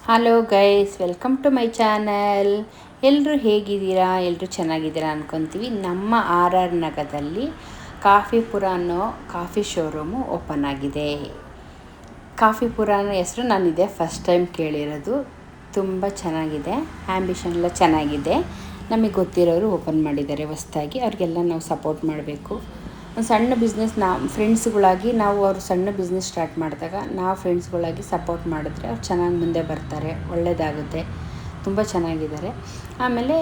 Hello guys, welcome to my channel. ಎಲ್ಲರೂ ಹೇಗಿದ್ದೀರಾ? ಎಲ್ಲರೂ ಚೆನ್ನಾಗಿದ್ದೀರಾ ಅಂದ್ಕೊತೀವಿ. ನಮ್ಮ RR ನಗರದಲ್ಲಿ ಕಾಫಿಪುರ ಅನ್ನೋ ಕಾಫಿ ಶೋರೂಮು ಓಪನ್ ಆಗಿದೆ. ಕಾಫಿಪುರ ಅನ್ನೋ ಹೆಸರು ನಾನಿದೆ ಫಸ್ಟ್ ಟೈಮ್ ಕೇಳಿರೋದು. ತುಂಬ ಚೆನ್ನಾಗಿದೆ, ಆ್ಯಂಬಿಷನ್ ಎಲ್ಲ ಚೆನ್ನಾಗಿದೆ. ನಮಗೆ ಗೊತ್ತಿರೋರು ಓಪನ್ ಮಾಡಿದ್ದಾರೆ ಹೊಸ್ದಾಗಿ. ಅವ್ರಿಗೆಲ್ಲ ನಾವು ಸಪೋರ್ಟ್ ಮಾಡಬೇಕು. ಒಂದು ಸಣ್ಣ ಬಿಸ್ನೆಸ್ ಫ್ರೆಂಡ್ಸ್ಗಳಾಗಿ ನಾವು ಅವ್ರು ಸಣ್ಣ ಬಿಸ್ನೆಸ್ ಸ್ಟಾರ್ಟ್ ಮಾಡಿದಾಗ ನಾವು ಫ್ರೆಂಡ್ಸ್ಗಳಾಗಿ ಸಪೋರ್ಟ್ ಮಾಡಿದ್ರೆ ಅವ್ರು ಚೆನ್ನಾಗಿ ಮುಂದೆ ಬರ್ತಾರೆ, ಒಳ್ಳೆಯದಾಗುತ್ತೆ. ತುಂಬ ಚೆನ್ನಾಗಿದ್ದಾರೆ. ಆಮೇಲೆ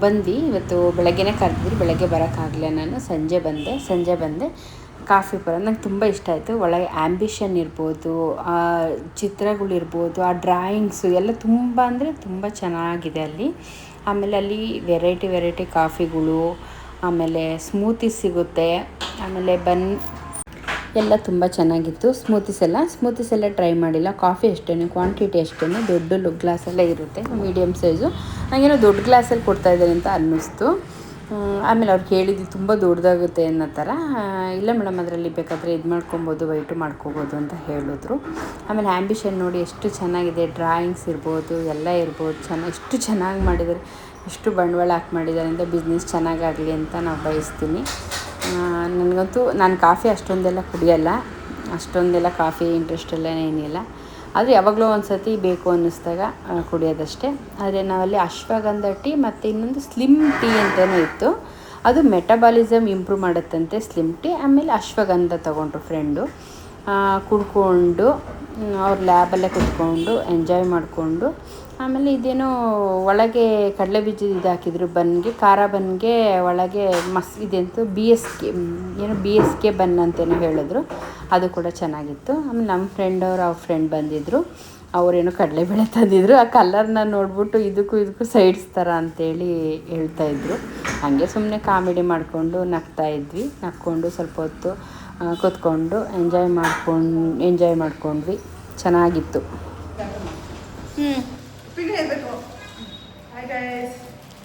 ಬಂದು ಇವತ್ತು ಬೆಳಗ್ಗೆನೇ ಕರೆದಿದ್ರು, ಬೆಳಗ್ಗೆ ಬರೋಕ್ಕಾಗಲಿಲ್ಲ. ನಾನು ಸಂಜೆ ಬಂದೆ. ಕಾಫಿಪುರ ನಂಗೆ ತುಂಬ ಇಷ್ಟ ಆಯಿತು. ಒಳಗೆ ಆ್ಯಂಬಿಷನ್ ಇರ್ಬೋದು, ಆ ಚಿತ್ರಗಳಿರ್ಬೋದು, ಆ ಡ್ರಾಯಿಂಗ್ಸು ಎಲ್ಲ ತುಂಬ ಅಂದರೆ ತುಂಬ ಚೆನ್ನಾಗಿದೆ ಅಲ್ಲಿ. ಆಮೇಲೆ ಅಲ್ಲಿ ವೆರೈಟಿ ಕಾಫಿಗಳು, ಆಮೇಲೆ ಸ್ಮೂತೀಸ್ ಸಿಗುತ್ತೆ, ಆಮೇಲೆ ಎಲ್ಲ ತುಂಬ ಚೆನ್ನಾಗಿತ್ತು. ಸ್ಮೂತೀಸ್ ಎಲ್ಲ ಟ್ರೈ ಮಾಡಿಲ್ಲ. ಕಾಫಿ ಅಷ್ಟೇ, ಕ್ವಾಂಟಿಟಿ ಅಷ್ಟೇ, ದೊಡ್ಡ ಗ್ಲಾಸೆಲ್ಲ ಇರುತ್ತೆ, ಮೀಡಿಯಮ್ ಸೈಜು. ನನಗೇನೋ ದೊಡ್ಡ ಗ್ಲಾಸಲ್ಲಿ ಕೊಡ್ತಾಯಿದ್ದಾರೆ ಅಂತ ಅನ್ನಿಸ್ತು. ಆಮೇಲೆ ಅವ್ರು ಕೇಳಿದ್ದು ತುಂಬ ದೊಡ್ಡದಾಗುತ್ತೆ ಅನ್ನೋ ಥರ. ಇಲ್ಲ ಮೇಡಮ್, ಅದರಲ್ಲಿ ಬೇಕಾದರೆ ಇದು ಮಾಡ್ಕೊಬೋದು, ವೈಟು ಮಾಡ್ಕೋಬೋದು ಅಂತ ಹೇಳಿದ್ರು. ಆಮೇಲೆ ಆ್ಯಂಬಿಷನ್ ನೋಡಿ ಎಷ್ಟು ಚೆನ್ನಾಗಿದೆ, ಡ್ರಾಯಿಂಗ್ಸ್ ಇರ್ಬೋದು, ಎಲ್ಲ ಇರ್ಬೋದು, ಎಷ್ಟು ಚೆನ್ನಾಗಿ ಮಾಡಿದ್ದಾರೆ, ಎಷ್ಟು ಬಂಡವಾಳ ಹಾಕಿ ಮಾಡಿದ್ದಾರೆ ಅಂತ. ಬಿಸ್ನೆಸ್ ಚೆನ್ನಾಗಾಗಲಿ ಅಂತ ನಾವು ಬಯಸ್ತೀನಿ. ನನಗಂತೂ ನಾನು ಕಾಫಿ ಅಷ್ಟೊಂದೆಲ್ಲ ಕುಡಿಯೋಲ್ಲ, ಅಷ್ಟೊಂದೆಲ್ಲ ಕಾಫಿ ಇಂಟ್ರೆಸ್ಟೆಲ್ಲ ಏನಿಲ್ಲ. ಆದರೆ ಯಾವಾಗಲೂ ಒಂದು ಸತಿ ಬೇಕು ಅನ್ನಿಸ್ದಾಗ ಕುಡಿಯೋದಷ್ಟೇ. ಆದರೆ ನಾವಲ್ಲಿ ಅಶ್ವಗಂಧ ಟೀ ಮತ್ತು ಇನ್ನೊಂದು ಸ್ಲಿಮ್ ಟೀ ಅಂತಲೇ ಇತ್ತು. ಅದು ಮೆಟಬಾಲಿಸಮ್ ಇಂಪ್ರೂವ್ ಮಾಡುತ್ತಂತೆ ಸ್ಲಿಮ್ ಟೀ. ಆಮೇಲೆ ಅಶ್ವಗಂಧ ತೊಗೊಂಡ್ರು ಫ್ರೆಂಡು, ಕುಡ್ಕೊಂಡು ಅವ್ರ ಲ್ಯಾಬಲ್ಲೇ ಕುತ್ಕೊಂಡು ಎಂಜಾಯ್ ಮಾಡಿಕೊಂಡು. ಆಮೇಲೆ ಇದೇನೋ ಒಳಗೆ ಕಡಲೆ ಬೀಜದ ಇದು ಹಾಕಿದ್ರು ಬನ್ಗೆ, ಖಾರ ಬನ್ಗೆ ಒಳಗೆ ಇದೆಂತು BSK ಬನ್ ಅಂತೇನೋ ಹೇಳಿದ್ರು. ಅದು ಕೂಡ ಚೆನ್ನಾಗಿತ್ತು. ಆಮೇಲೆ ನಮ್ಮ ಅವ್ರ ಫ್ರೆಂಡ್ ಬಂದಿದ್ದರು. ಅವರೇನೋ ಕಡಲೆಬೇಳೆ ತಂದಿದ್ರು. ಆ ಕಲರ್ನ ನೋಡ್ಬಿಟ್ಟು ಇದಕ್ಕೂ ಸೈಡ್ಸ್ ಥರ ಅಂತೇಳಿ ಹೇಳ್ತಾಯಿದ್ರು. ಹಾಗೆ ಸುಮ್ಮನೆ ಕಾಮಿಡಿ ಮಾಡಿಕೊಂಡು ನಕ್ಕೊಂಡು ಸ್ವಲ್ಪ ಹೊತ್ತು ಕೂತ್ಕೊಂಡು ಎಂಜಾಯ್ ಮಾಡ್ಕೊಂಡ್ವಿ. ಚೆನ್ನಾಗಿತ್ತು.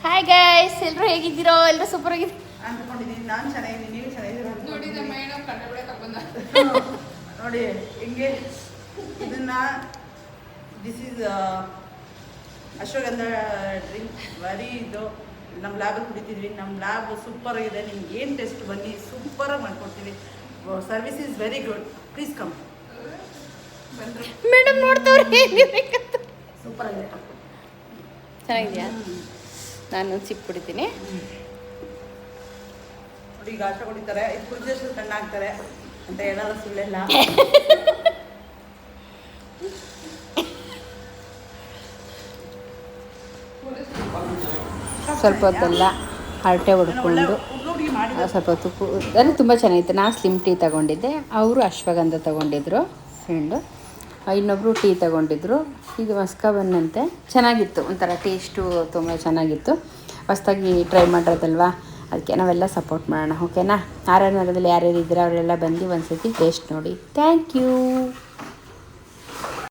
ಹಾಯ್ ಗೈಸ್, ಎಲ್ಲರೂ ಹೇಗಿದ್ದೀರೋ? ಎಲ್ಲರೂ ಸೂಪರ್ ಆಗಿದ್ದೀವಿ ಅಂದ್ಕೊಂಡಿದ್ದೀನಿ. ನಾನು ಚೆನ್ನಾಗಿದ್ದೀನಿ, ನೀವು ಚೆನ್ನಾಗಿದ್ದೀರಾ? ನೋಡಿ ಹಿಂಗೆ ಇದನ್ನು ದಿಸ್ ಈಸ್ ಅಶ್ವಗಂಧ ಡ್ರಿಂಕ್. ಇದು ನಮ್ಮ ಲ್ಯಾಬಲ್ಲಿ ಕುಡಿತಿದ್ವಿ. ನಮ್ಮ ಲ್ಯಾಬ್ ಸೂಪರ್ ಆಗಿದೆ. ನಿಮ್ಗೆ ಏನು ಟೆಸ್ಟ್ ಬನ್ನಿ, ಸೂಪರಾಗಿ ಮಾಡ್ಕೊಡ್ತೀವಿ. Service is very good. Please come. Madam ನೋಡ್ತವ್ರೆ, ಸೂಪರ್ ಆಗಿದೆ. ಚೆನ್ನಾಗಿದೆಯಾ? ನಾನು ಚಿಪ್ ಕುಡಿತೀನಿ. ನೋಡಿ, ಈಗ ಆಟ ಕುಡಿತಾರೆ, ಇದು ಕುಡಿದಷ್ಟು ಕಣ್ಣಾಗ್ತಾರೆ ಅಂತ ಹೇಳಲ್ಲ, ಸುಳ್ಳೆಲ್ಲ. ಸ್ವಲ್ಪ ಹೊತ್ತೆಲ್ಲ ಹರಟೆ ಹೊಡ್ಕೊಂಡು ಸ್ವಲ್ಪ ಹೊತ್ತು ಅಂದರೆ ತುಂಬ ಚೆನ್ನಾಗಿತ್ತು. ನಾನು ಸ್ಲಿಮ್ ಟೀ ತೊಗೊಂಡಿದ್ದೆ, ಅವರು ಅಶ್ವಗಂಧ ತೊಗೊಂಡಿದ್ರು ಫ್ರೆಂಡು, ಇನ್ನೊಬ್ಬರು ಟೀ ತೊಗೊಂಡಿದ್ರು. ಇದು ಮಸ್ಕಾ ಬನ್ನಂತೆ, ಚೆನ್ನಾಗಿತ್ತು. ಒಂಥರ ಟೇಸ್ಟು ತುಂಬ ಚೆನ್ನಾಗಿತ್ತು. ಹೊಸ್ದಾಗಿ ಟ್ರೈ ಮಾಡಿರೋದಲ್ವಾ, ಅದಕ್ಕೆ ನಾವೆಲ್ಲ ಸಪೋರ್ಟ್ ಮಾಡೋಣ. ಓಕೆನಾ? RR ನಗರದಲ್ಲಿ ಯಾರ್ಯಾರು ಇದ್ದೀರಾ ಅವರೆಲ್ಲ ಬಂದು ಒಂದು ಸತಿ ಟೇಸ್ಟ್ ನೋಡಿ. Thank you.